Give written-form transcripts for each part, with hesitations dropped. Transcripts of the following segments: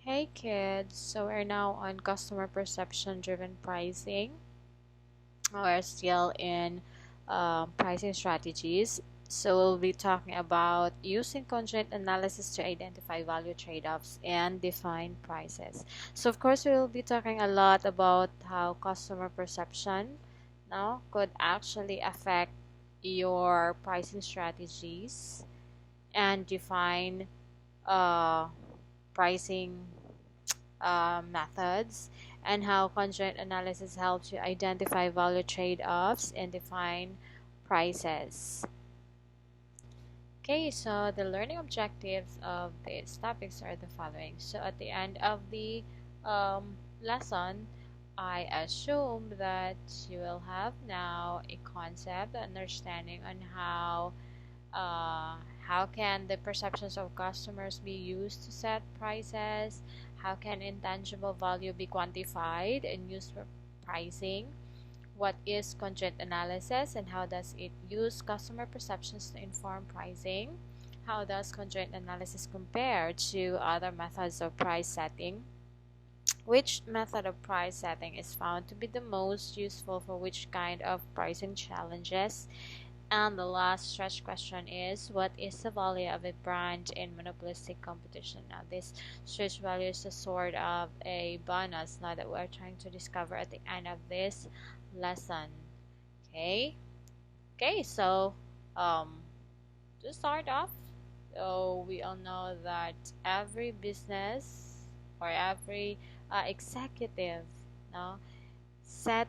Hey kids, so we're now on customer perception driven pricing. We're still in pricing strategies. So we'll be talking about using conjoint analysis to identify value trade-offs and define prices. So of course we will be talking a lot about how customer perception now could actually affect your pricing strategies and define uh, pricing methods, and how conjoint analysis helps you identify value trade-offs and define prices. Okay, so the learning objectives of these topics are the following. So at the end of the lesson, I assume that you will have now a concept, understanding on uh, how can the perceptions of customers be used to set prices? How can intangible value be quantified and used for pricing? What is conjoint analysis and how does it use customer perceptions to inform pricing? How does conjoint analysis compare to other methods of price setting? Which method of price setting is found to be the most useful for which kind of pricing challenges? And the last stretch question is, what is the value of a brand in monopolistic competition? Now, this stretch value is a sort of a bonus now that we're trying to discover at the end of this lesson. Okay? Okay, so to start off, so we all know that every business or every executive no, set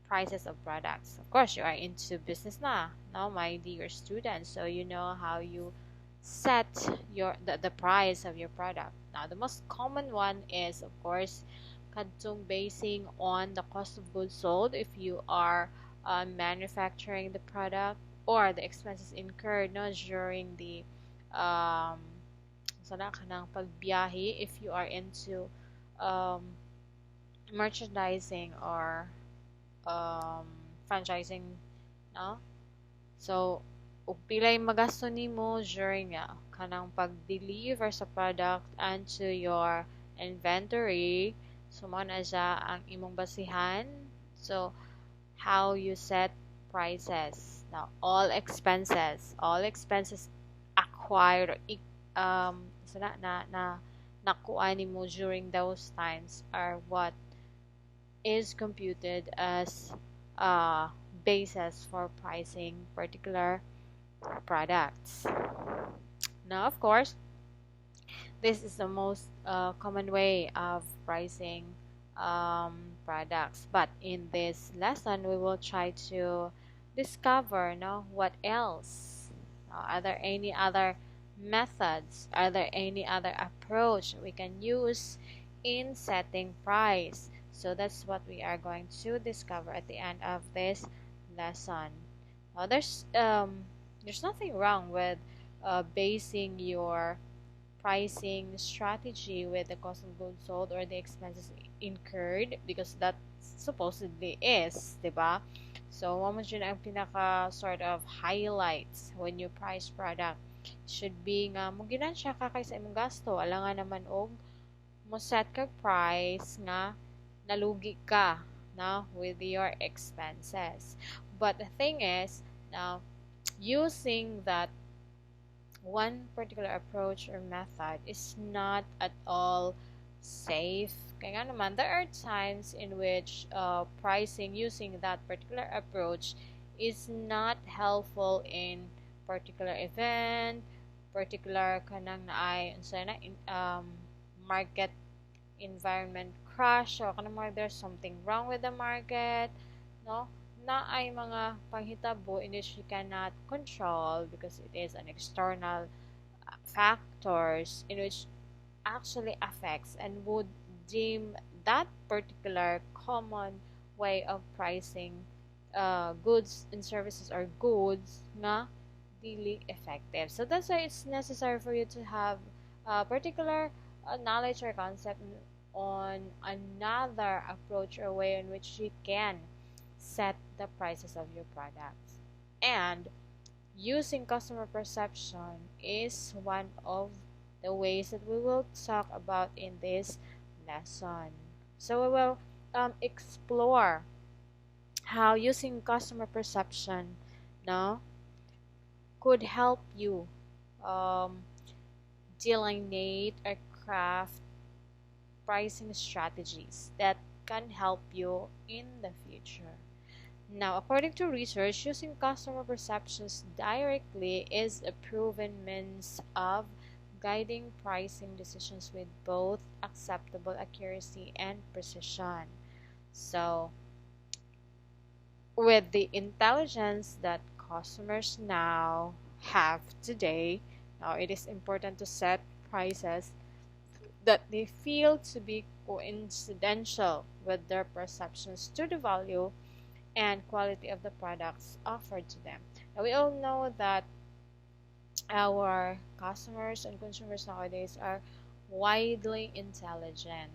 prices of products. Of course, you are into business now, my dear students, so you know how you set the price of your product. Now, the most common one is, of course, kadtong basing on the cost of goods sold if you are manufacturing the product, or the expenses incurred no during the um sana kanang pagbiyahe if you are into um merchandising or um, franchising, no? So, ug pilay magasto nimo during kanang pag-deliver sa product and to your inventory. So, mo na siya ang imong basihan. So, how you set prices. Now, all expenses acquired, so na nakuha nimo during those times are what is computed as a basis for pricing particular products. Now, of course, this is the most common way of pricing products. But in this lesson, we will try to discover what else. Are there any other methods? Are there any other approach we can use in setting price? So that's what we are going to discover at the end of this lesson. Now, there's nothing wrong with basing your pricing strategy with the cost of goods sold or the expenses incurred, because that supposedly is, diba? So, mo yun ang pinaka sort of highlights when you price product. Should be nga mo ginansya ka kay sa imong gasto, alangan naman og mo set ka price nga nalugi ka na with your expenses. But the thing is, now using that one particular approach or method is not at all safe. Kaya nga naman, there are times in which pricing using that particular approach is not helpful in particular event, particular kanang naay unsa na market environment crash, so kanang mga there's something wrong with the market, no? Na ay mga panghitabo in which you cannot control because it is an external factors in which actually affects and would deem that particular common way of pricing goods and services or goods nga really effective. So that's why it's necessary for you to have a particular knowledge or concept on another approach or way in which you can set the prices of your products. And using customer perception is one of the ways that we will talk about in this lesson. So we will explore how using customer perception, no, could help you um, delineate or craft pricing strategies that can help you in the future. Now, according to research, using customer perceptions directly is a proven means of guiding pricing decisions with both acceptable accuracy and precision. So, with the intelligence that customers now have today, now it is important to set prices that they feel to be coincidental with their perceptions to the value and quality of the products offered to them. Now, we all know that our customers and consumers nowadays are widely intelligent.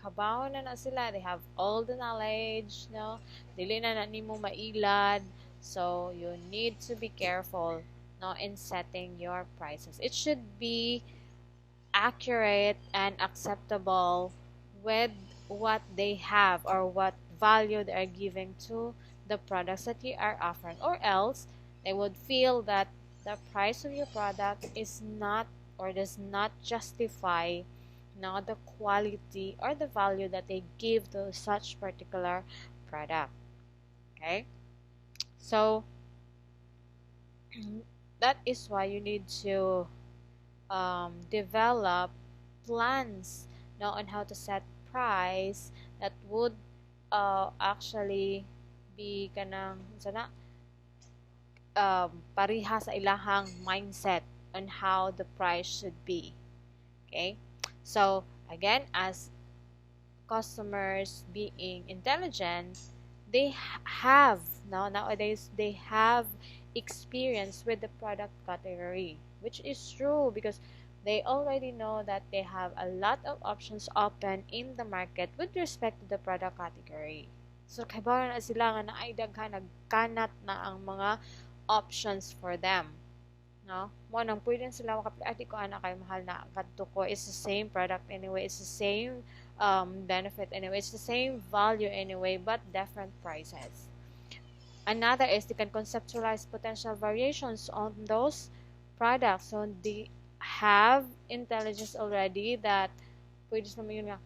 Kabaw na sila. They have all the knowledge, no? Dili na nimo mailad. So, you need to be careful, no, in setting your prices. It should be accurate and acceptable with what they have or what value they are giving to the products that you are offering, or else they would feel that the price of your product is not or does not justify now the quality or the value that they give to such particular product. Okay, so that is why you need to develop plans now on how to set price that would actually be kanang sana pariha sa ilahang mindset on how the price should be. Okay, so again, as customers being intelligent, they have nowadays they have experience with the product category, which is true because they already know that they have a lot of options open in the market with respect to the product category. So kaibawa na sila nga naay daghan nagkanat na ang mga options for them, no, mo nang pwede sila makapili ko ana kay mahal na kadto ko, it's the same product anyway, it's the same benefit anyway, it's the same value anyway, but different prices. Another is they can conceptualize potential variations on those products. So they have intelligence already that pwede naman yun nga,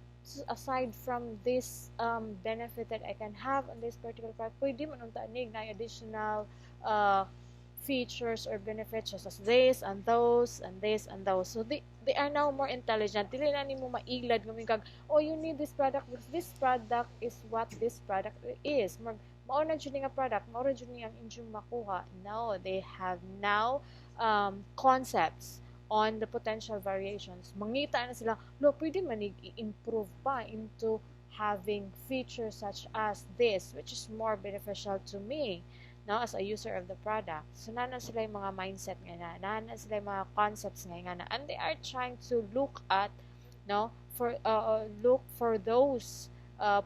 aside from this benefit that I can have on this particular product, pwede man unta nig na additional features or benefits such as this and those and this and those. So they are now more intelligent. Dili na nimo mailad nguming kag, oh, you need this product because this product is what this product is. Mao na jud nga product, mao ra jud ang inyong makuha. No, they have now concepts on the potential variations. Mangita na sila, no, pwede man i-improve pa into having features such as this, which is more beneficial to me, no, as a user of the product. So nana sila yung mga mindset nga nana sila yung mga concepts nga na, and they are trying to look at, no, for look for those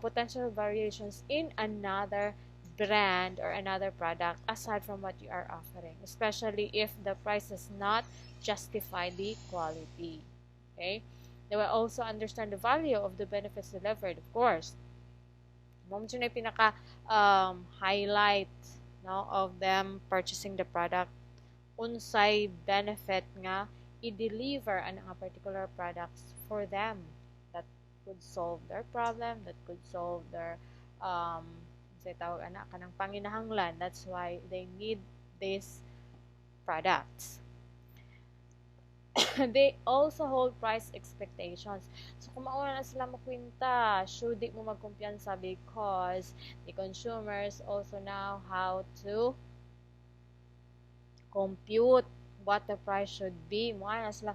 potential variations in another brand or another product aside from what you are offering, especially if the price does not justify the quality. Okay, they will also understand the value of the benefits delivered, of course. Mo na pinaka highlight, no, of them purchasing the product, unsay benefit nga i-deliver ang particular products for them that could solve their problem, that could solve their say tawag ana kanang panginahanglan. That's why they need these products. They also hold price expectations. So kung mauna na sila makwinta, should di mo magkumpiyansa because the consumers also know how to compute what the price should be. Mga na sila,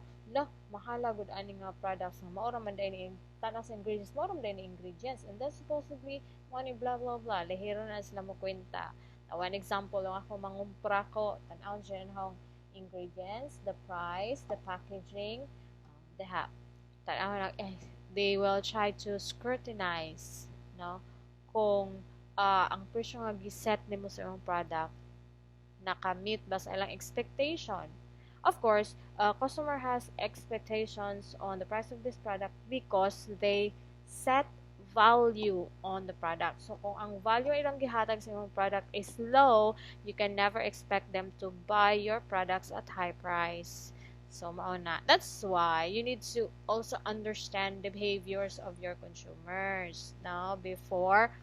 mahala gud ani nga products nga mao ra man dai tanang sa ingredients, mao ra man dai ingredients, and that's supposedly money blah blah blah. Lehiro na sila mo kwenta. One example lang ako, mangumpra ko, tan-aw siya ng ingredients, the price, the packaging, the tan-aw na, they will try to scrutinize, no, kung ang presyo nga giset nimo sa imong product nakamit ba sa ilang expectation, Of course, customer has expectations on the price of this product because they set value on the product. So kung ang value ilang gihatag sa imong product is low, you can never expect them to buy your products at high price. So mao na. That's why you need to also understand the behaviors of your consumers now before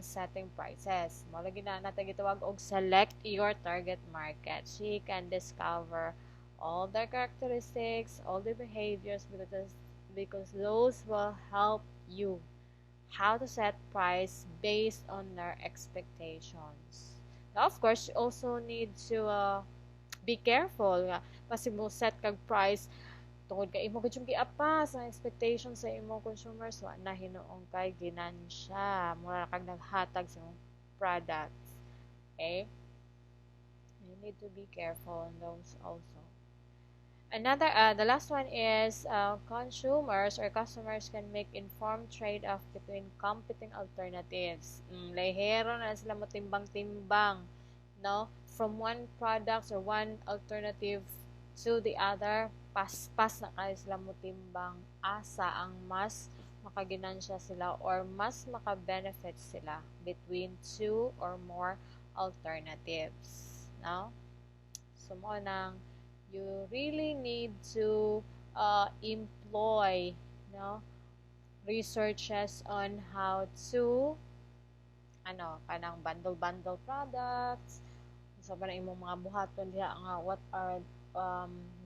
setting prices. Mao lagi na natin gitawag og select your target market. So you can discover all their characteristics, all the behaviors because those will help you how to set price based on their expectations. Now, of course, you also need to be careful nga kasi mo set kag price tungod kay imo gud giapas ang expectations sa imong consumers wa na hinuong kay ginansya mura kag naghatag sa imong products. Okay, you need to be careful on those also. Another, the last one is consumers or customers can make informed trade-off between competing alternatives. Lehero na sila mo timbang-timbang, no? From one product or one alternative to the other, pas na kayo sila mo timbang asa ang mas makaginansya sila or mas maka-benefit sila between two or more alternatives, no? So mo nang you really need to employ, no, researches on how to kanang bundle products sa so, imong mga buhaton diha nga what are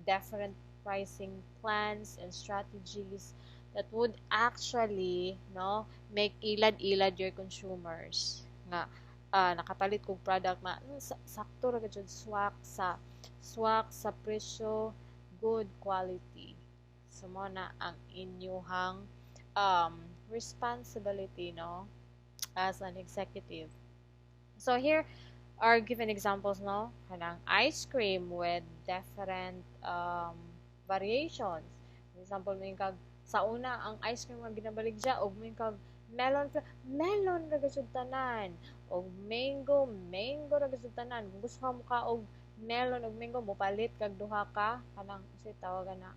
different pricing plans and strategies that would actually make ilad-ilad your consumers nga nakapalit kog product na sakto ra gud swak sa presyo, good quality. So mo na ang inyuhang responsibility as an executive. So here are given examples kanang ice cream with different variations. For example, may kag sa una ang ice cream nga ginabaligya og may kag melon ra gud tanan og mango ra gud tanan. Kung gusto ka mo ka og melon og mango mo palit kag duha ka kanang say tawagan na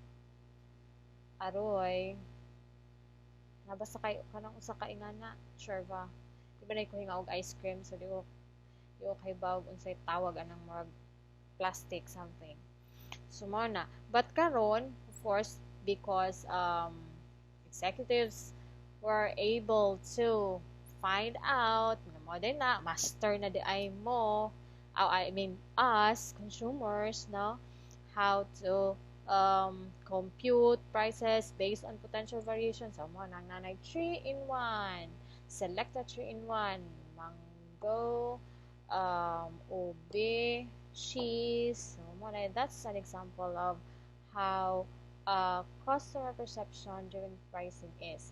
aroy nga basta kay kanang usa ka ingana sure ba iba na ko hinga og ice cream so di ko kay bawg unsay tawag anang murag plastic something so mo na but karon of course because executives were able to find out na mo din na master na di ay mo us consumers how to compute prices based on potential variations. So mo nang nanay 3-in-1, select a 3-in-1, mango, ube, cheese. So mo na that's an example of how customer perception during pricing is.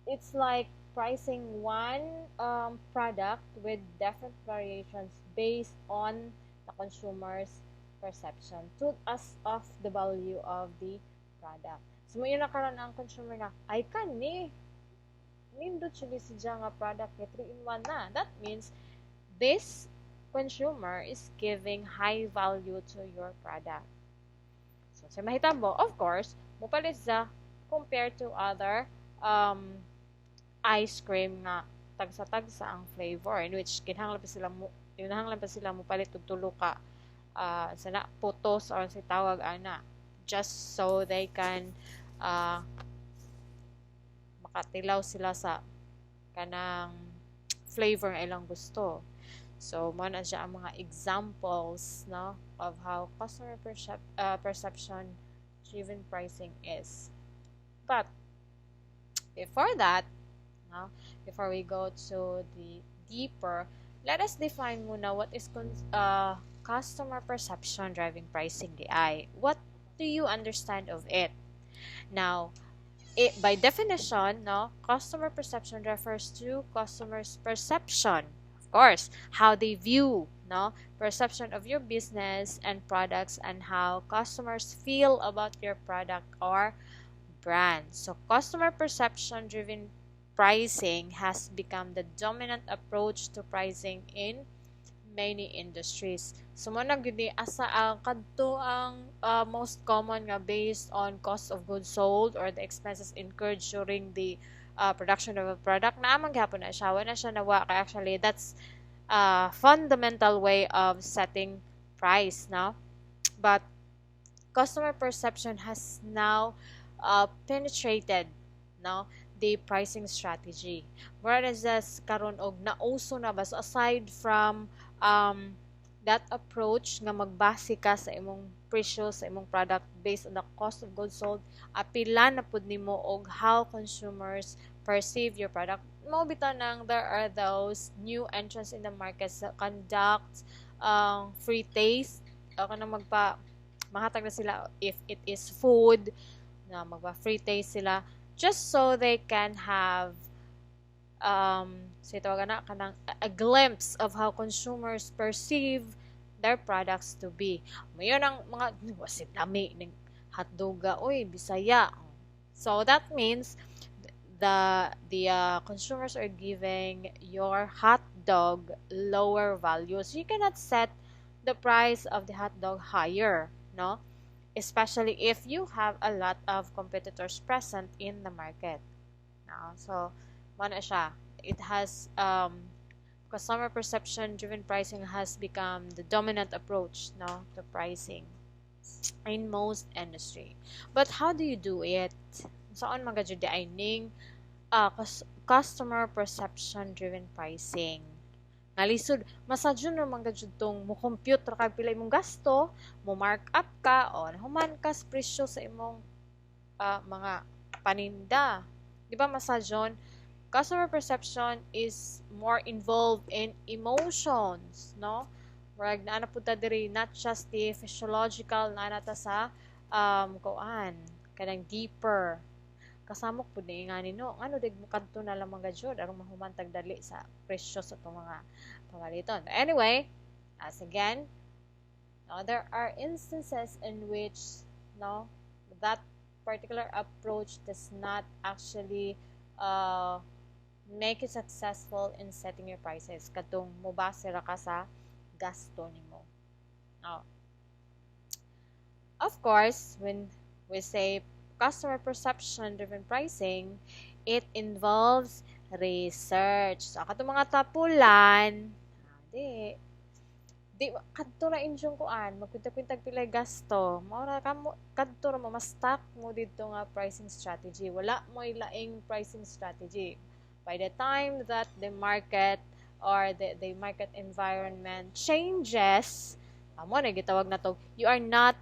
It's like pricing one product with different variations based on the consumer's perception to us of the value of the product. So, mo yun nakaroon ang consumer na, ay kani, nindot siya nga product na 3-in-1 na. That means, this consumer is giving high value to your product. So, sa mahitabo, of course, mupalit siya compared to other ice cream nga tagsa-tagsa ang flavor in which kinahanglan pa sila mo palit og tulo ka sana putos or si tawag ana just so they can makatilaw sila sa kanang flavor nga ilang gusto. So mo na siya ang mga examples of how customer perception driven pricing is. But before that, before we go to the deeper, let us define muna what is customer perception driving pricing DI. What do you understand of it? Now, by definition, customer perception refers to customers' perception, of course, how they view, perception of your business and products and how customers feel about your product or brand. So, customer perception driven pricing has become the dominant approach to pricing in many industries. So mo na gyud ni asa ang kadto ang most common nga based on cost of goods sold or the expenses incurred during the production of a product na amang gyapon na siya wala na siya nawa kay actually that's a fundamental way of setting price now. But customer perception has now penetrated no the pricing strategy. Whereas karon og nauso na ba so aside from that approach nga magbase ka sa imong presyo sa imong product based on the cost of goods sold, apila na pud nimo og how consumers perceive your product. Mao bitaw nang there are those new entrants in the market that conduct free taste o kanang mahatag na sila if it is food na magpa-free taste sila just so they can have kanang a glimpse of how consumers perceive their products to be. Mayon ang mga wasip lami ning hotdoga oy Bisaya. So that means the consumers are giving your hot dog lower value. So you cannot set the price of the hot dog higher, no? Especially if you have a lot of competitors present in the market. No? So, mana siya. It has customer perception driven pricing has become the dominant approach no to pricing in most industry. But how do you do it? Saan man gajud ay ning customer perception driven pricing? Nalisod, masadyo na mga tong mo compute ra kag pila imong gasto, mo mark up ka o human ka sa presyo sa imong mga paninda. Di ba masadyon? Customer perception is more involved in emotions, no? Murag na pud ta diri not just the physiological na nata sa kuan kanang deeper kasamok pud ni nga nino ngano dig kadto na lang mga jud aron mahumantag dali sa presyo sa itong mga pamaliton. Anyway, as again, there are instances in which no that particular approach does not actually make it successful in setting your prices katong mobase ra ka sa gasto nimo. Now, of course, when we say customer perception driven pricing, it involves research. So, katong mga tapulan, di kadto ra inyong kuan, magkwinta-kwintag pilay gasto. Mao ra kamo kadto ra mo ma-stock mo dito nga pricing strategy. Wala mo ilaing pricing strategy. By the time that the market or the market environment changes, amo na gitawag na to, you are not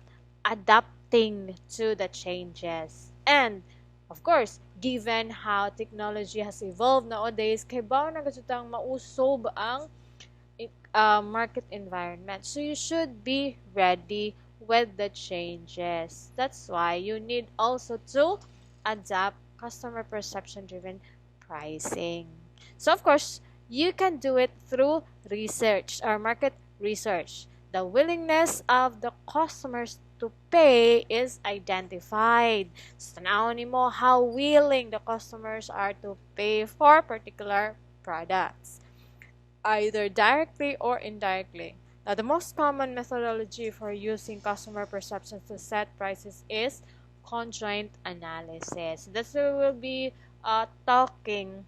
adapting to the changes. And of course, given how technology has evolved nowadays, kay bao na gasutang mausob ang market environment. So you should be ready with the changes. That's why you need also to adapt customer perception driven pricing. So of course, you can do it through research or market research. The willingness of the customers to pay is identified. So tanawon nimo how willing the customers are to pay for particular products, either directly or indirectly. Now, the most common methodology for using customer perceptions to set prices is conjoint analysis. That's where we'll be talking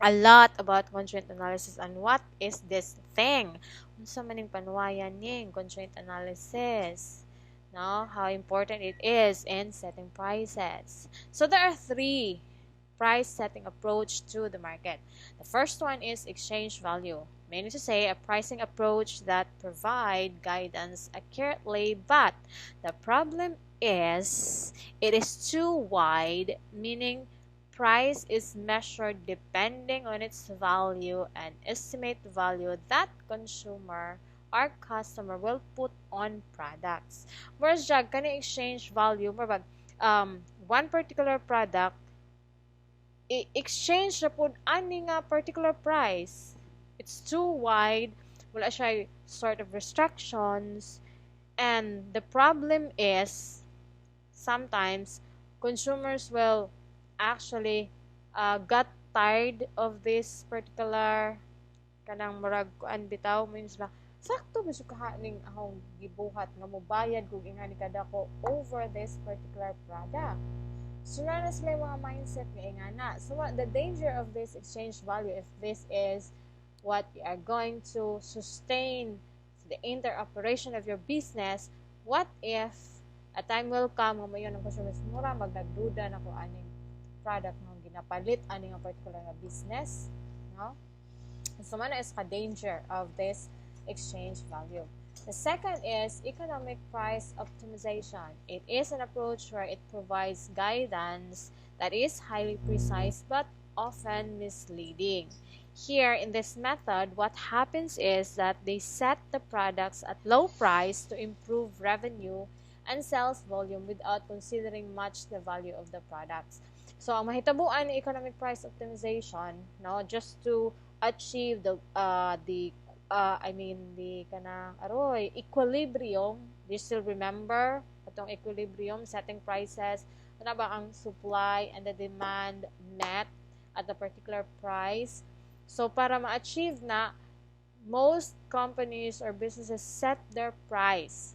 a lot about conjoint analysis and what is this thing. Unsa maning panuwayan ning conjoint analysis? No, how important it is in setting prices. So there are three price setting approach to the market. The first one is exchange value, meaning to say a pricing approach that provide guidance accurately, but the problem is it is too wide, meaning price is measured depending on its value and estimate value that consumer or customer will put on products. Whereas jag kani exchange value, one particular product exchange na po ani nga particular price. It's too wide, wala siya sort of restrictions, and the problem is sometimes consumers will actually got tired of this particular kanang murag kuan bitaw means ba sakto ba siya kahaning akong gibuhat nga mobayad kung ingani kada ko over this particular product. So na sila yung mga mindset nga ingana. So what the danger of this exchange value, if this is what you are going to sustain the interoperation of your business, what if a time will come nga mayon ang consumers mura magdagduda na ko aning product nga ginapalit ani nga particular nga business, no? So man is ka danger of this exchange value. The second is economic price optimization. It is an approach where it provides guidance that is highly precise but often misleading. Here in this method, what happens is that they set the products at low price to improve revenue and sales volume without considering much the value of the products. So, ang mahitabuan ni economic price optimization, no, just to achieve the equilibrium. Do you still remember itong equilibrium, setting prices, ano ba ang supply and the demand met at a particular price? So, para ma-achieve na, most companies or businesses set their price,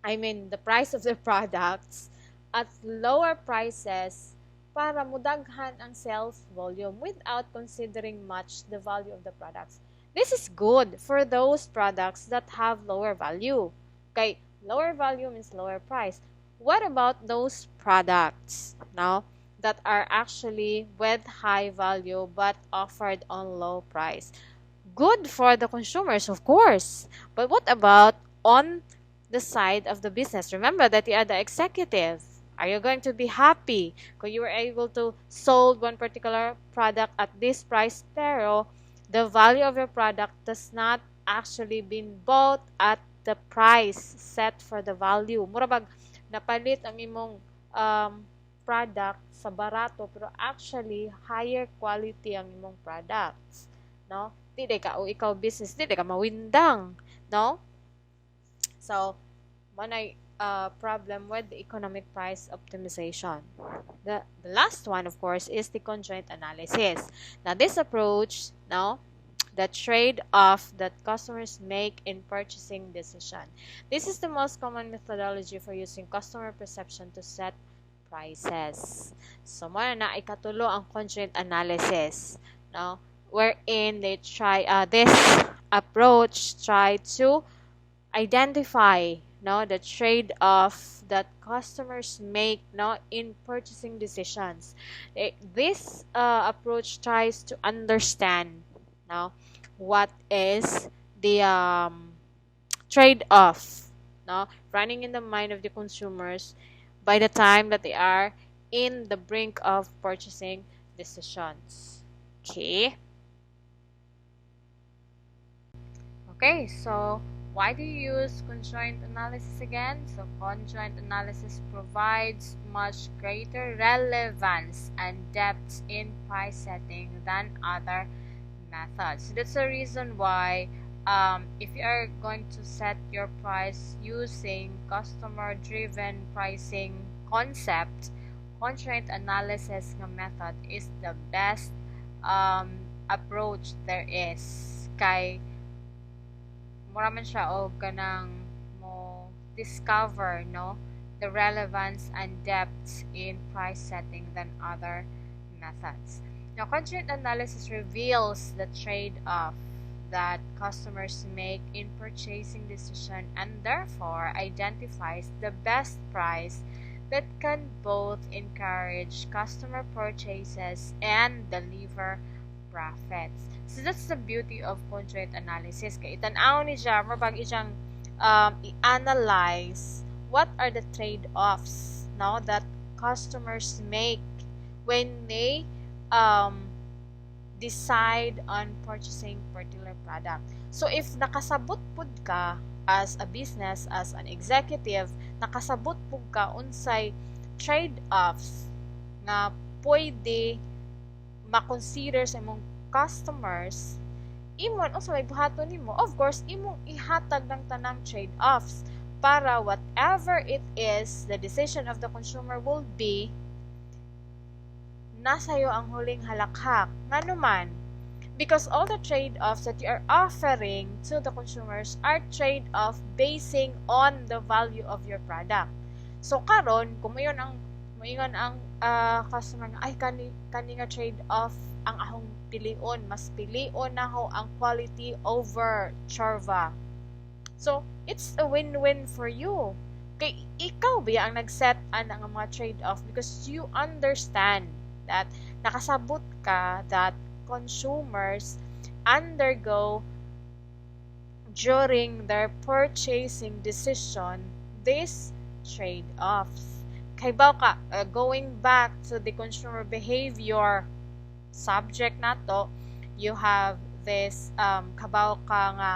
the price of their products at lower prices para mudaghan ang sales volume without considering much the value of the products. This is good for those products that have lower value. Okay, lower value means lower price. What about those products now that are actually with high value but offered on low price? Good for the consumers, of course. But what about on the side of the business? Remember that you are the executive. Are you going to be happy kung you were able to sold one particular product at this price pero the value of your product does not actually been bought at the price set for the value? Murabag napalit ang imong product sa barato pero actually higher quality ang imong products, no? Di ka o ikaw business, di ka mawindang, no? So, manay problem with the economic price optimization. The last one, of course, is the conjoint analysis. Now, this approach, the trade-off that customers make in purchasing decision. This is the most common methodology for using customer perception to set prices. So, muna na ikatulo ang conjoint analysis, wherein they this approach try to identify the trade-off that customers make in purchasing decisions. This approach tries to understand what is the trade-off running in the mind of the consumers by the time that they are in the brink of purchasing decisions. Okay, so why do you use conjoint analysis again? So conjoint analysis provides much greater relevance and depth in price setting than other methods. So that's the reason why if you are going to set your price using customer-driven pricing concept, conjoint analysis method is the best approach there is. Kay mura man siya o ganang mo discover the relevance and depth in price setting than other methods. Now, conjoint analysis reveals the trade-off that customers make in purchasing decision and therefore identifies the best price that can both encourage customer purchases and deliver profits. So that's the beauty of conjoint analysis. Kaya itanaw ni siya, mabag isang i-analyze what are the trade-offs that customers make when they decide on purchasing particular product. So if nakasabot pud ka as a business, as an executive, nakasabot pud ka unsay trade-offs na pwede ma-consider sa imong customers, imon o sa may buhaton nimo, of course imong ihatag ng tanang trade-offs para whatever it is the decision of the consumer will be, nasayo ang huling halakhak. Ngano man, Because all the trade-offs that you are offering to the consumers are trade-off basing on the value of your product. So karon kung mayon ang customer nga ay kani nga trade-off ang akong pilion, mas pilion nako ang quality over chorva. So it's a win-win for you. Kay ikaw ba ang nag-set ana nga mga trade-off because you understand that nakasabot ka that consumers undergo during their purchasing decision these trade-offs. Kay baw ka, going back to the consumer behavior subject nato, you have this kabaw ka nga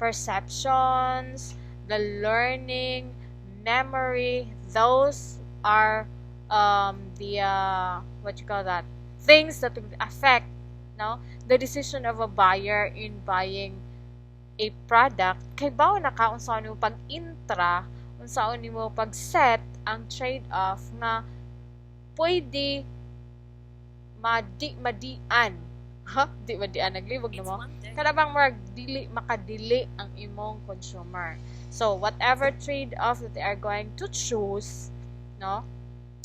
perceptions, the learning, memory, those are the what you call that, things that will affect the decision of a buyer in buying a product. Kay bao na ka unsaon nimo pag-intra, unsaon nimo pag-set ang trade-off nga pwede madian. Di madian naglibog na mo. Kada bang makadili ang imong consumer. So whatever trade-off that they are going to choose,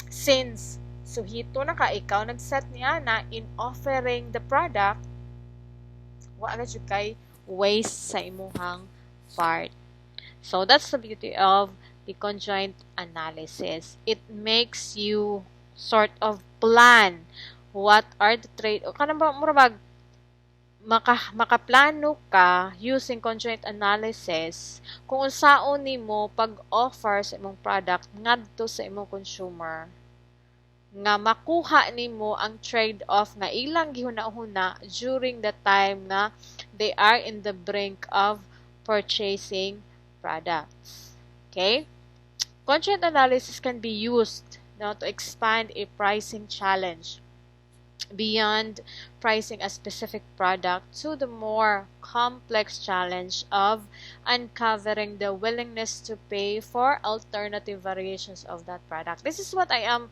since suhito na ka, ikaw nag-set niya na in offering the product, wala jud kay waste sa imuhang part. So that's the beauty of the conjoint analysis. It makes you sort of plan what are the trade o kanang murag makaplano ka using conjoint analysis kung unsaon nimo pag-offer sa imong product ngadto sa imong consumer nga makuha nimo ang trade-off nga ilang gihuna-huna during the time nga they are in the brink of purchasing products. Okay? Conjoint analysis can be used to expand a pricing challenge beyond pricing a specific product to the more complex challenge of uncovering the willingness to pay for alternative variations of that product. This is what I am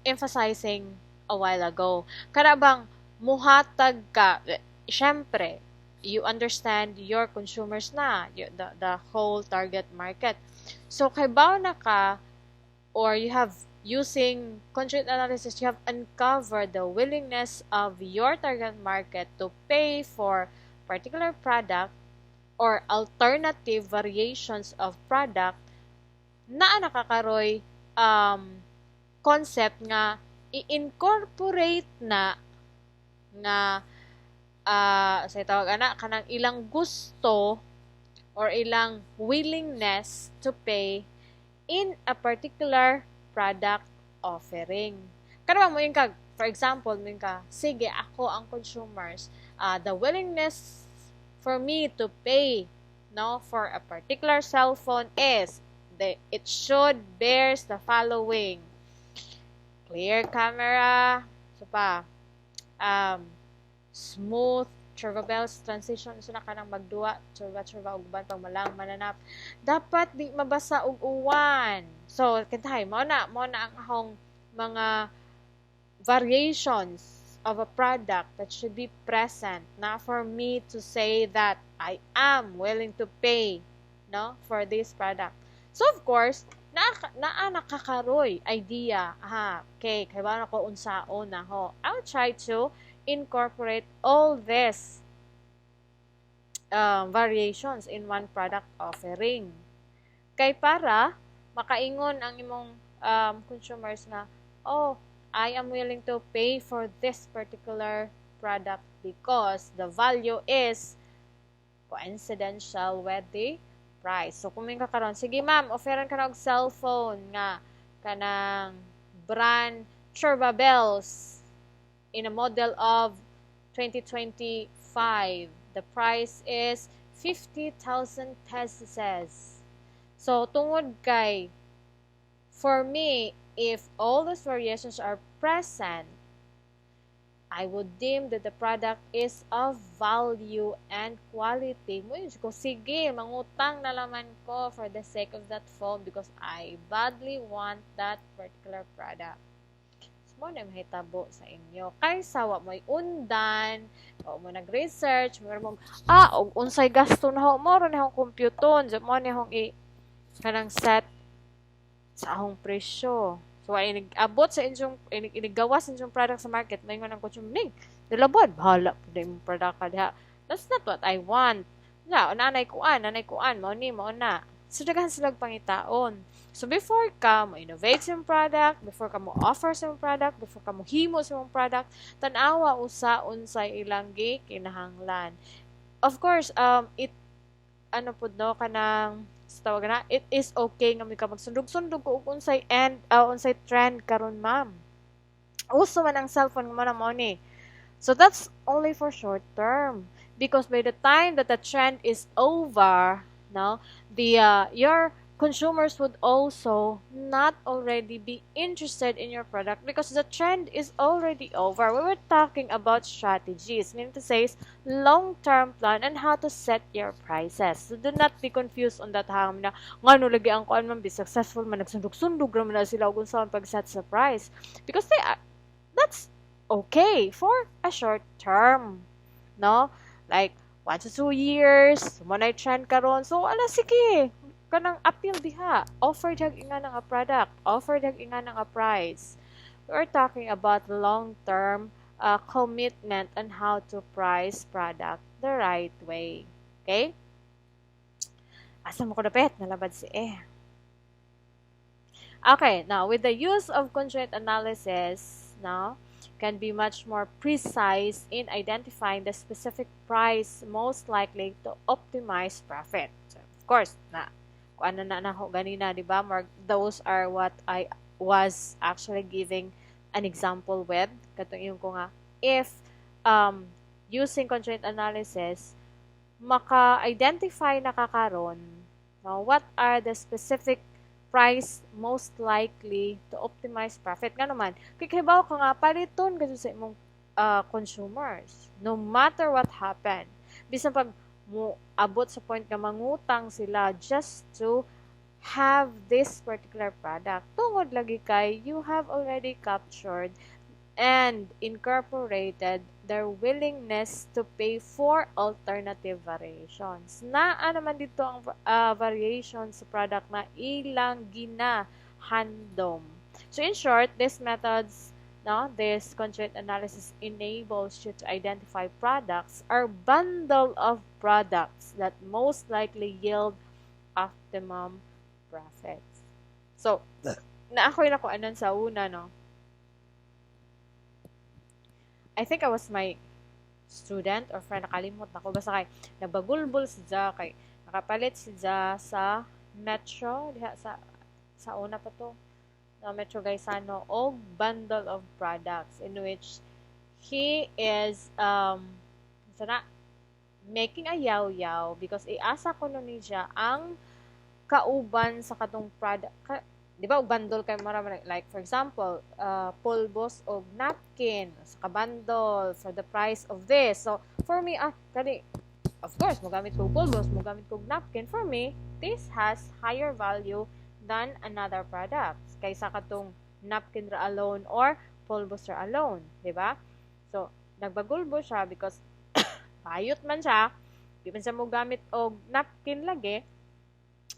emphasizing a while ago. Karabang muhatag ka, syempre, you understand your consumers na, the whole target market. So, kay bao na ka, or you have using conjoint analysis, you have uncovered the willingness of your target market to pay for particular product or alternative variations of product na nakakaroy concept nga i-incorporate na nga sa tawag kanang ilang gusto or ilang willingness to pay in a particular product offering. Kada mo yung for example, mo yung sige, ako ang consumers, the willingness for me to pay for a particular cell phone is it should bears the following: clear camera, so pa, smooth bells transition, so na kanang magduwa churba ug ban pag malang mananap, dapat di mabasa og uwan. So kintahay mo na ang ahong mga variations of a product that should be present na for me to say that I am willing to pay for this product. So of course nakakaroy idea, okay, kay ba na ko unsaon na ho, I'll try to incorporate all these variations in one product offering. Kay para makaingon ang imong consumers na, oh, I am willing to pay for this particular product because the value is coincidental with the price. So kung may kakaroon, sige ma'am, offeran ka na og cellphone nga kanang brand Churba Bells in a model of 2025. The price is 50,000 pesos. So, tungod kay, for me, if all those variations are present, I would deem that the product is of value and quality. Mo yun ko, sige, mangutang na laman ko for the sake of that phone because I badly want that particular product. mo na mahitabo sa inyo. Kaysa wa mo'y undan, o mo nag-research, mo og unsay gasto na ho mo ron akong computon, so mo ni hong kanang set sa akong presyo. So, ay nag-abot sa inyong, inigawas inyong product sa market, may nga ng consumer, nilabad, bahala po na yung product ka diha. That's not what I want. Nanay kuan, mo na. So, daghan silang pangitaon. So, before ka mo innovate sa yung product, before ka mo offer sa yung product, before ka mo himo sa yung product, tanawa usa unsay ilang kinahanglan. Of course, tawag na, it is okay nga may ka magsundog-sundog ko unsay unsay trend karon ma'am. Uso man ang cellphone mo na mo ni. So that's only for short term because by the time that the trend is over, no, your consumers would also not already be interested in your product because the trend is already over. We were talking about strategies, meaning to say long-term plan and how to set your prices. So do not be confused on that ham na ngano lagi ang kuan man be successful man nagsundog-sundog ra man na sila ug unsaon pag-set sa price because that's okay for a short term, no? Like 1 to 2 years, mo na trend karon. So ala sige, kanang appeal diha. Offer dag inga ng a product, offer dag inga ng a price. We're talking about long-term commitment on how to price product the right way. Okay? Asa mo ko dapit? Nalabad si Okay, now with the use of conjoint analysis, now can be much more precise in identifying the specific price most likely to optimize profit. So, of course, kung ano na ho ganina, di ba? Those are what I was actually giving an example with. Katong yung ko nga, if using conjoint analysis, maka-identify na kakaron, what are the specific price most likely to optimize profit. Nga naman, kikibaw ka nga, paliton kasi sa imong consumers. No matter what happened. Bisan pag mo abot sa point nga mangutang sila just to have this particular product. Tungod lagi kay you have already captured and incorporated their willingness to pay for alternative variations. Naa naman dito ang variations sa product na ilang gina-handom. So in short, these methods, this conjoint analysis enables you to identify products or bundle of products that most likely yield optimum profits. So, naakoy na ko anan sa una, no? I think I was my student or friend, nakalimot na ko. Basta kay, nabagulbol siya, kay nakapalit siya sa Metro, diha sa una pa to, Metro Gaisano, o bundle of products in which he is making a yaw-yaw because iasa ko nun niya ang kauban sa katong product. Di ba, bundle kayo marami, like for example, pulbos o napkin sa kabundle for the price of this. So, for me, of course, magamit ko pulbos, magamit ko napkin. For me, this has higher value than another product. Kaysa katong napkin ra alone or pulbos ra alone. Di ba? So, nagbagulbo siya because bayot man siya. Di man siya mo gamit o napkin lagi.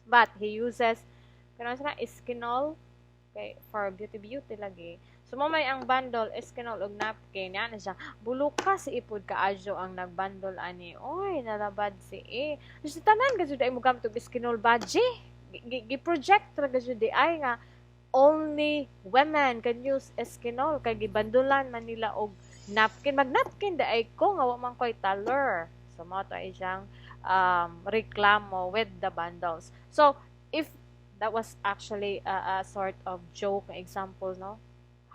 But, he uses iskinol for beauty lagi. So, mamay ang bundle, iskinol og napkin. Yan na siya. Buluka si ipod kaadyo ang nagbundle ani. Oy, nalabad si Kasi tanan kasi dahil mo gamit og iskinol badge. Gi-project ra kasi di ay nga only women can use eskinol kay gibandulan man nila og napkin. Mag-napkin da ay ko nga wa man koy taller. So mo to ay siyang reklamo with the bundles. So if that was actually a sort of joke example, no,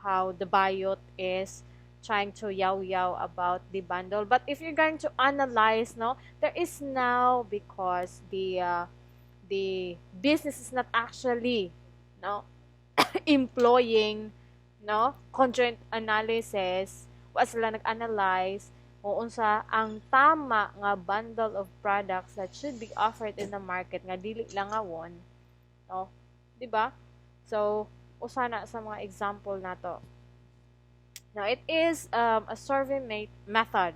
how the bayot is trying to yaw about the bundle. But if you're going to analyze, no, there is now, because the business is not actually, no, employing, no, conjoint analysis, wa sila nag-analyze kung unsa ang tama nga bundle of products that should be offered in the market nga dili lang awon, no, di ba? So usana sa mga example nato, Now, it is a survey method.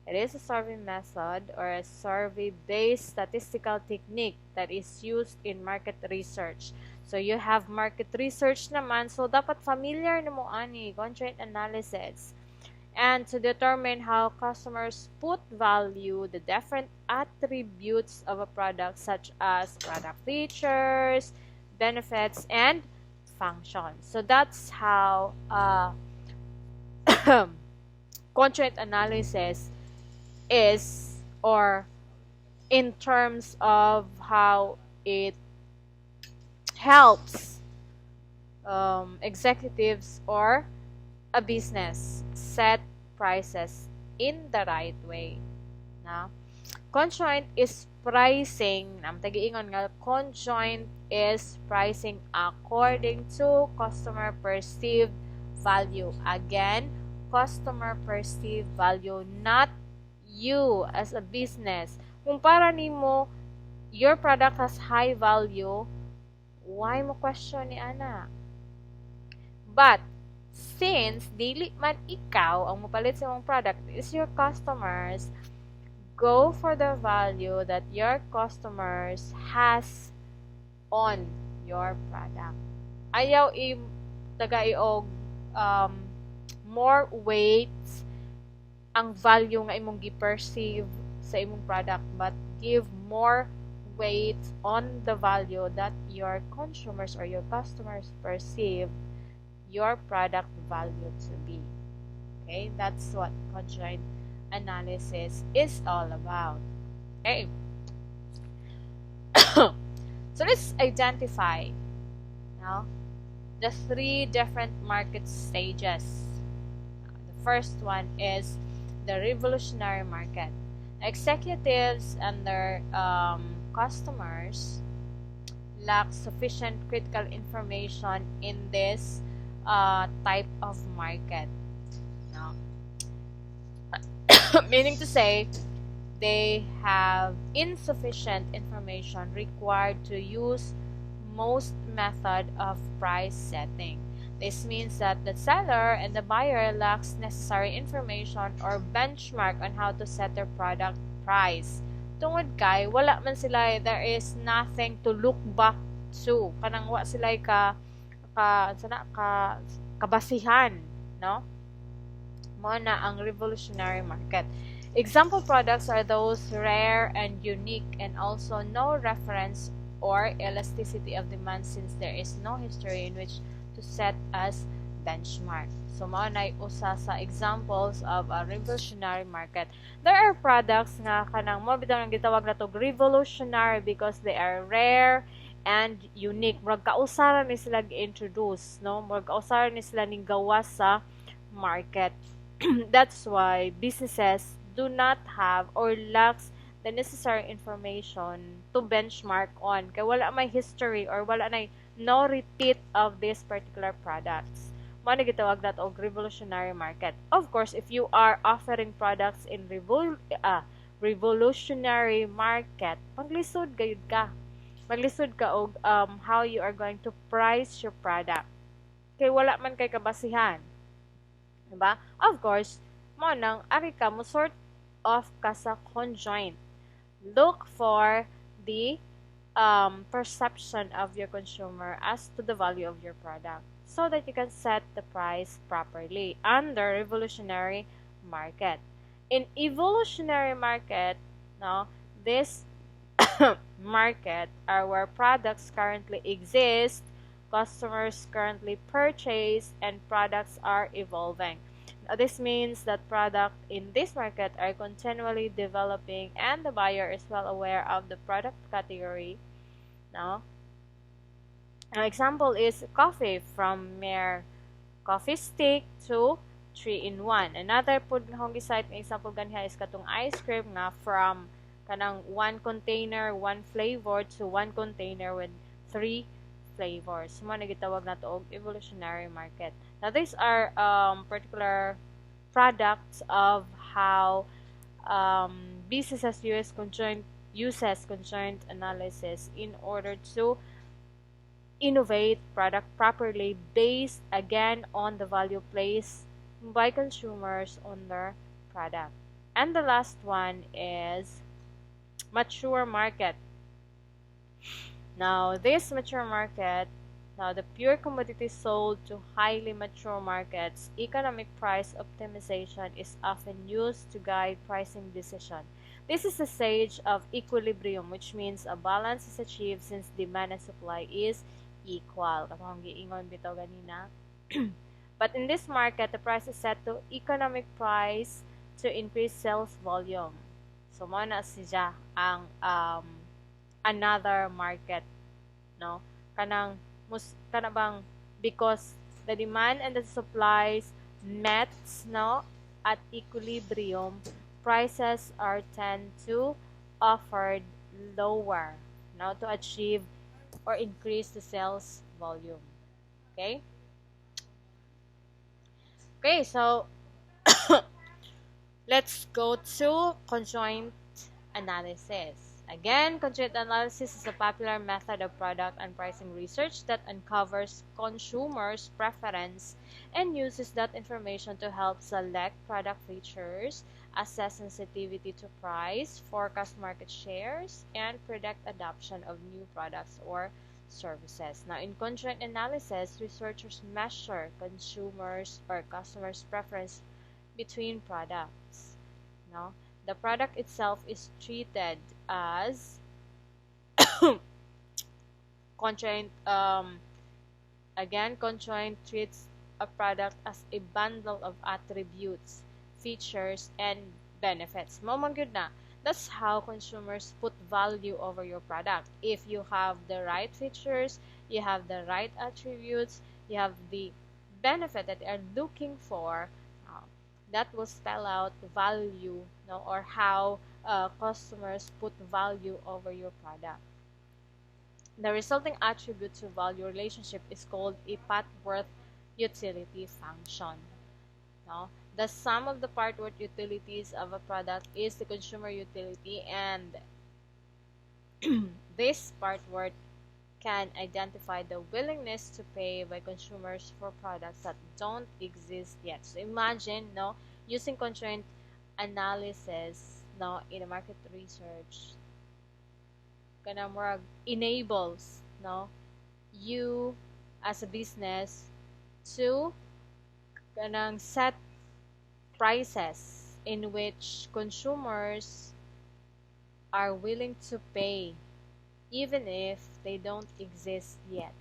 It is a survey method or a survey-based statistical technique that is used in market research. So, you have market research naman. So, dapat familiar na mo ani, conjoint analysis. And to determine how customers put value the different attributes of a product such as product features, benefits, and functions. So that's how conjoint analysis is, or in terms of how it helps executives or a business set prices in the right way. Now, conjoint is pricing, tagiingon nga, conjoint is pricing according to customer perceived value. Again, customer perceived value, not you as a business. Kung para nimo your product has high value, why mo question ni ana? But since dili man ikaw ang mopalit sa imong product, is your customers, go for the value that your customers has on your product. Ayaw taga-iog more weight ang value nga imong gi-perceive sa imong product, but give more weight on the value that your consumers or your customers perceive your product value to be. Okay, that's what conjoint analysis is all about. Okay. So let's identify now the three different market stages. The first one is the revolutionary market. Executives and their customers lack sufficient critical information in this type of market. Now, meaning to say, they have insufficient information required to use most method of price setting. This means that the seller and the buyer lacks necessary information or benchmark on how to set their product price. Tungod kay wala man sila, there is nothing to look back to. Kanang wa sila kabasihan, no? Mo na ang revolutionary market. Example products are those rare and unique and also no reference or elasticity of demand since there is no history in which to set as benchmark. So, mao na usa sa examples of a revolutionary market. There are products nga kanang mo bitang gitawag na to revolutionary because they are rare and unique. Murag kausaran ni sila gi-introduce, no? Murag kausaran ni sila ning gawas sa market. That's why businesses do not have or lacks the necessary information to benchmark on. Kaya wala may history or wala na no repeat of these particular products. Mo na gitawag na og revolutionary market. Of course, if you are offering products in revolutionary market, maglisod gayud ka. Maglisod ka og how you are going to price your product. Kay wala man kay kabasihan. Diba? Of course, mo nang ari ka mo sort of ka sa conjoint. Look for the perception of your consumer as to the value of your product so that you can set the price properly under revolutionary market. In evolutionary market, no, this market are where products currently exist, customers currently purchase, and products are evolving. This means that products in this market are continually developing and the buyer is well aware of the product category. Now, an example is coffee, from mere coffee stick to 3-in-1. Another pud nga akong gisite nga example ganha is katong ice cream nga from kanang one container, one flavor to one container with 3 flavors. Mo na gitawag nato og evolutionary market. Now, these are particular products of how businesses uses conjoint analysis in order to innovate product properly based again on the value placed by consumers on their product. And the last one is mature market. Now, this mature market, now the pure commodity sold to highly mature markets, economic price optimization is often used to guide pricing decision. This is the stage of equilibrium, which means a balance is achieved since demand and supply is equal. Katong giingon bitaw ganina. But in this market, the price is set to economic price to increase sales volume. So, mo na siya ang another market, no, kanang kanabang because the demand and the supplies met, no, at equilibrium, prices are tend to offered lower, no, to achieve or increase the sales volume. Okay, so let's go to conjoint analysis. Again, conjoint analysis is a popular method of product and pricing research that uncovers consumers' preference and uses that information to help select product features, assess sensitivity to price, forecast market shares, and predict adoption of new products or services. Now, in conjoint analysis, researchers measure consumers' or customers' preference between products. No? The product itself is treated as conjoint. Conjoint treats a product as a bundle of attributes, features, and benefits. Mo man gyud na. That's how consumers put value over your product. If you have the right features, you have the right attributes, you have the benefit that they are looking for, that will spell out value, no, or how customers put value over your product. The resulting attribute to value relationship is called a part-worth utility function. No? The sum of the part-worth utilities of a product is the consumer utility, and this part-worth can identify the willingness to pay by consumers for products that don't exist yet. So imagine, no, using conjoint analysis, no, in a market research, kana more enables, no, you as a business to kanang set prices in which consumers are willing to pay even if they don't exist yet.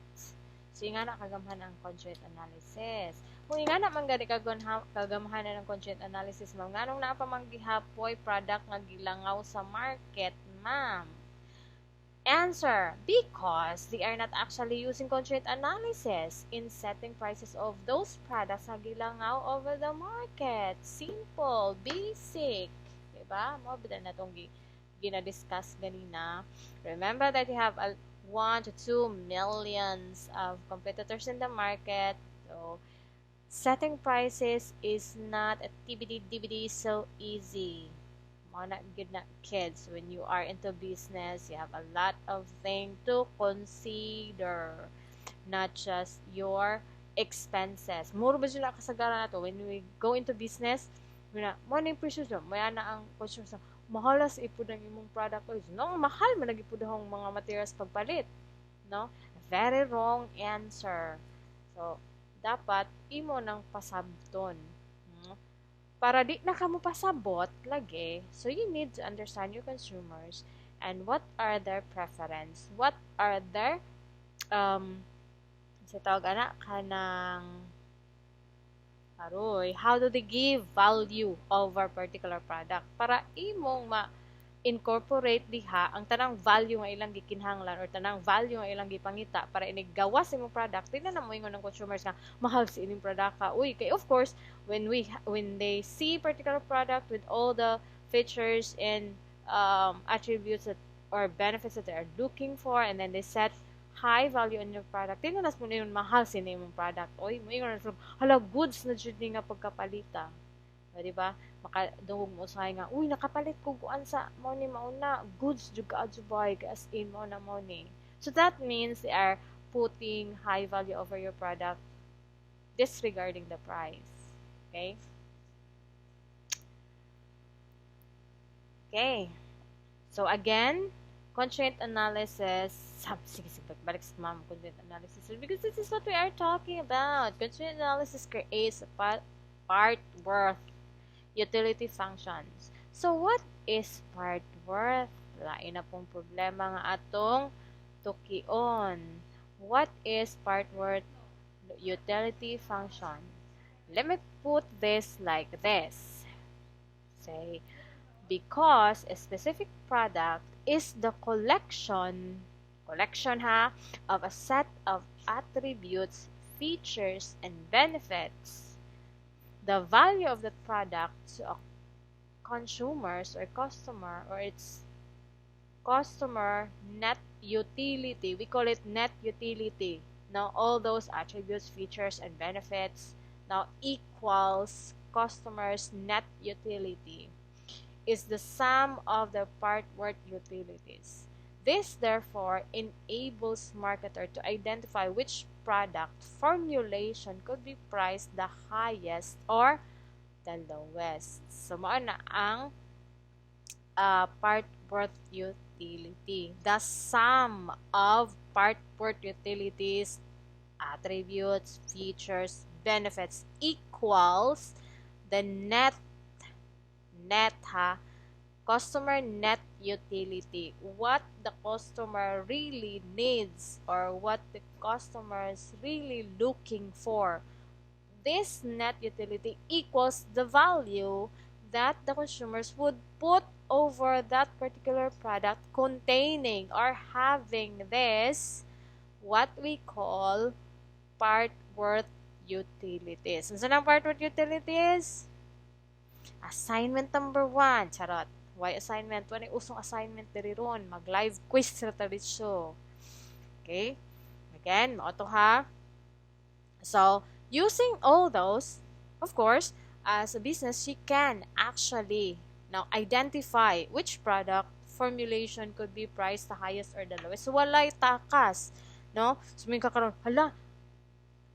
So, nga na kagamhan ang conjoint analysis. Kung nga na man gani kagamhan ng conjoint analysis, ma'am, nga nung napamanggihapoy product nga gilangaw sa market, ma'am? Answer, because they are not actually using conjoint analysis in setting prices of those products na gilangaw over the market. Simple, basic. Diba? Mo ba na itong gina-discuss ganina. Remember that you have 1 to 2 millions of competitors in the market. So, setting prices is not a TBD so easy. Mga good na kids, when you are into business, you have a lot of things to consider. Not just your expenses. Muro ba sila kasagaran na to? When we go into business, mo na yung precious mo. Maya na ang consumers mahalas ipod ang imong product oils. No, mahal man nagipod ang mga materials pagpalit. No? Very wrong answer. So, dapat imo nang pasabton. No? Para di na kamo pasabot lagi, so you need to understand your consumers and what are their preference, what are their sa tawag ana kanang aroy, how do they give value over particular product para imong ma-incorporate diha ang tanang value nga ilang gikinhanglan or tanang value nga ilang gipangita para inigawas imong product. Tingnan na mo ingon ng consumers nga mahal si ining product ka. Uy, kay of course when they see particular product with all the features and attributes that or benefits that they are looking for, and then they set high value on your product, tinanas mo na yun mahal sila yung product. Oy, mo yung hala, goods na dyan nga pagkapalita. O, diba? Makadungog mo sa nga, uy, nakapalit ko guan sa money mauna. Goods juga adjubay, as in mo na money. So that means they are putting high value over your product, disregarding the price. Okay? Okay. So again, conjoint analysis. Sige, balik sa ma'am, conjoint analysis. Because this is what we are talking about. Conjoint analysis creates a part worth utility functions. So what is part worth? Lain na pong problema nga atong tukion. What is part worth utility function? Let me put this like this. Say, because a specific product is the collection of a set of attributes, features, and benefits. The value of the product to a consumers or customer or its customer net utility, we call it net utility. Now all those attributes, features, and benefits now equals customer's net utility is the sum of the part worth utilities. This therefore enables marketer to identify which product formulation could be priced the highest or the lowest. So mao na ang part worth utility. The sum of part worth utilities, attributes, features, benefits equals the customer net utility. What the customer really needs or what the customer is really looking for. This net utility equals the value that the consumers would put over that particular product containing or having this, what we call part worth utilities. Ano ang part worth utilities? Assignment number 1. Charot. Why assignment? Wala usong assignment diri ron. Mag-live quiz sa taritso. Okay? Again, mauto ha. So, using all those, of course, as a business, she can actually now identify which product formulation could be priced the highest or the lowest. So, walay takas. No? So, may kakaroon, hala,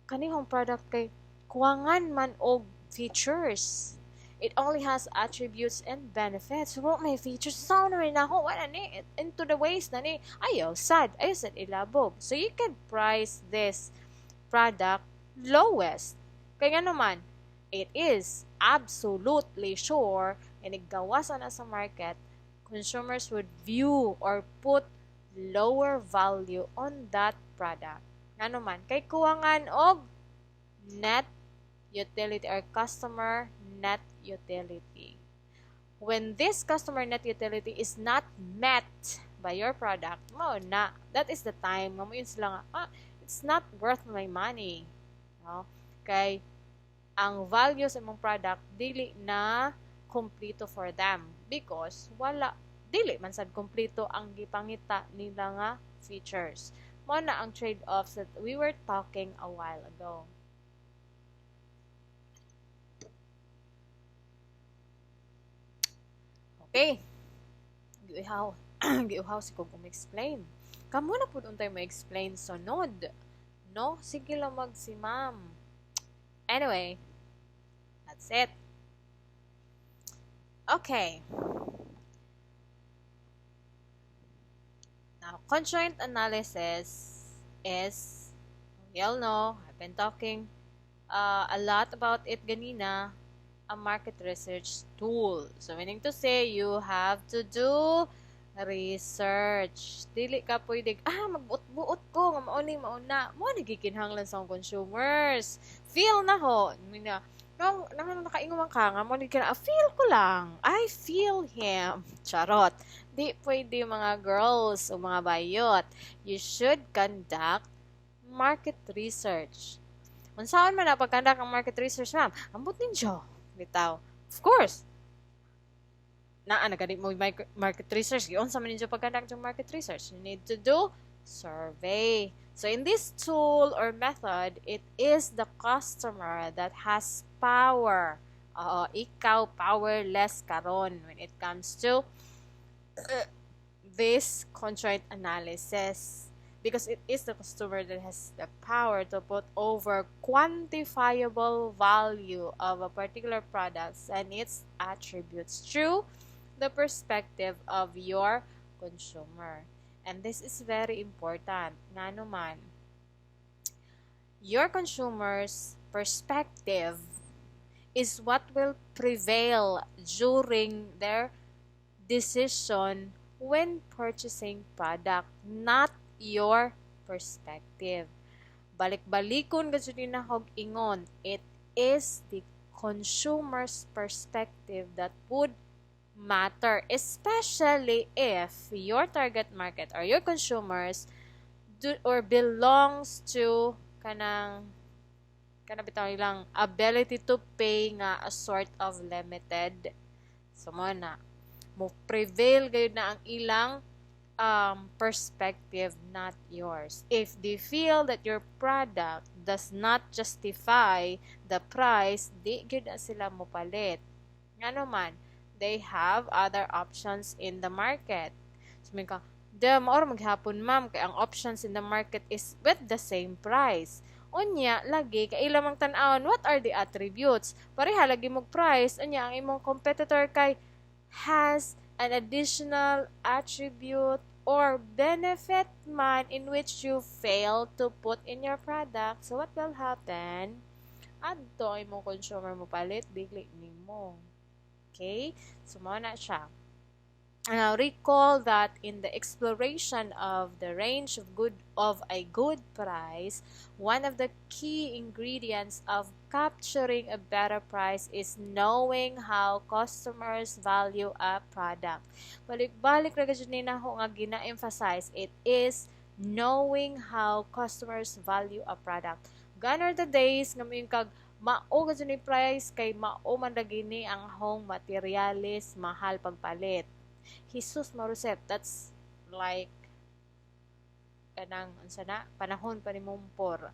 kanihong product kay kuwangan man og features. It only has attributes and benefits. So, may features. So, naman ako, wala ni, into the waste na ni, ayaw sad ilabog. So, you can price this product lowest. Kaya naman, it is absolutely sure and igawasan na sa market, consumers would view or put lower value on that product. Ano man, kay kuwangan og net utility or customer net utility. When this customer net utility is not met by your product, that is the time mo yun sila nga, it's not worth my money. No? Kay ang value sa mong product dili na kompleto for them because dili man sad kompleto ang gipangita nila nga features. Mo na ang trade-offs that we were talking a while ago. Okay. Giuhaw si kong explain. Kamo na pud untay mo explain sunod. No, sige lang si ma'am. Anyway, that's it. Okay. Now, conjoint analysis is, we all know, I've been talking a lot about it ganina, a market research tool. So, meaning to say, you have to do research. Dili ka pwede, magbuot-buot ko, nga mauna. Mo nagikinhanglan sa consumers. Feel na ho. Nakainguman ka nga, mo feel ko lang. I feel him. Charot. Di pwede mga girls o mga bayot. You should conduct market research. Kung saan man na pag-conduct ang market research, ma'am, ambot ninyo. Bitaw. Of course, naganit mo market research. Yun sa ninyo pag-conduct yung market research. You need to do survey. So, in this tool or method, it is the customer that has power. Ikaw powerless karon when it comes to this conjoint analysis. because it is the consumer that has the power to put over quantifiable value of a particular product and its attributes through the perspective of your consumer. And this is very important. Nga naman, your consumer's perspective is what will prevail during their decision when purchasing product, not your perspective. Balik-balikon kasi din na ingon, it is the consumer's perspective that would matter, especially if your target market or your consumers or belongs to kanang bitaw ilang ability to pay nga a sort of limited. So mo na mo prevail gayud na ang ilang perspective, not yours. If they feel that your product does not justify the price, di gyud na sila mo palit. Nga naman, they have other options in the market. So may ka, maor maghapon ma'am kay ang options in the market is with the same price. Unya lagi kay ilang tan-awon what are the attributes. Pareha lagi mog price, unya ang imong competitor kay has an additional attribute or benefit man in which you fail to put in your product. So what will happen? Adto ang imong consumer mo palit bigli nimo. Okay? So mo na siya. Now recall that in the exploration of the range of a good price, one of the key ingredients of capturing a better price is knowing how customers value a product. Balik-balik ra gid ni nako nga gina-emphasize, it is knowing how customers value a product. Gone are the days nga may kag mao gid ni price kay mao man lagi ni ang hong materialis mahal pagpalit. Jesus Maruset, that's like kanang unsa na panahon pa ni Mumpor.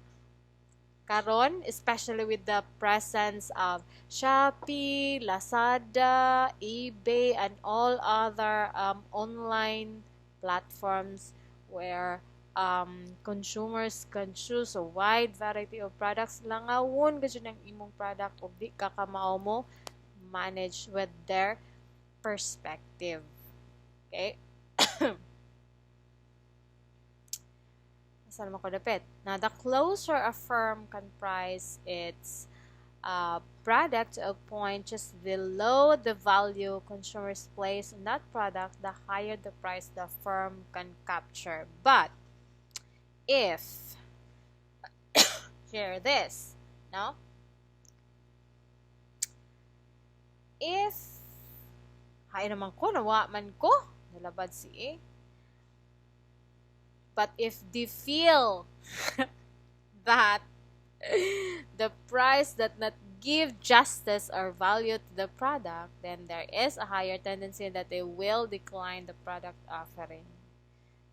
Karon, especially with the presence of Shopee, Lazada, eBay, and all other online platforms where consumers can choose a wide variety of products, langawon gud ang imong product ug di ka kamao mo manage with their perspective. Okay? Saan mo ko dapit? Now, the closer a firm can price its product to a point just below the value consumers place on that product, the higher the price the firm can capture. But, if, hear this, no? If, hay naman ko, nawa man ko, nalabad si A. But if they feel that the price does not give justice or value to the product, then there is a higher tendency that they will decline the product offering.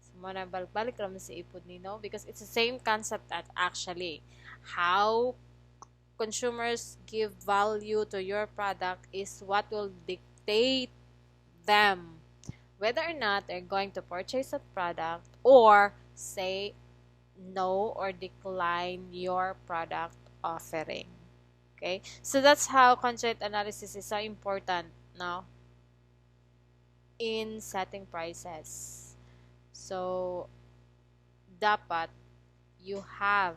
So, muna balik naman si ipod nino because it's the same concept that actually how consumers give value to your product is what will dictate them whether or not they're going to purchase a product or say no or decline your product offering. Okay? So that's how conjoint analysis is so important now in setting prices. So dapat you have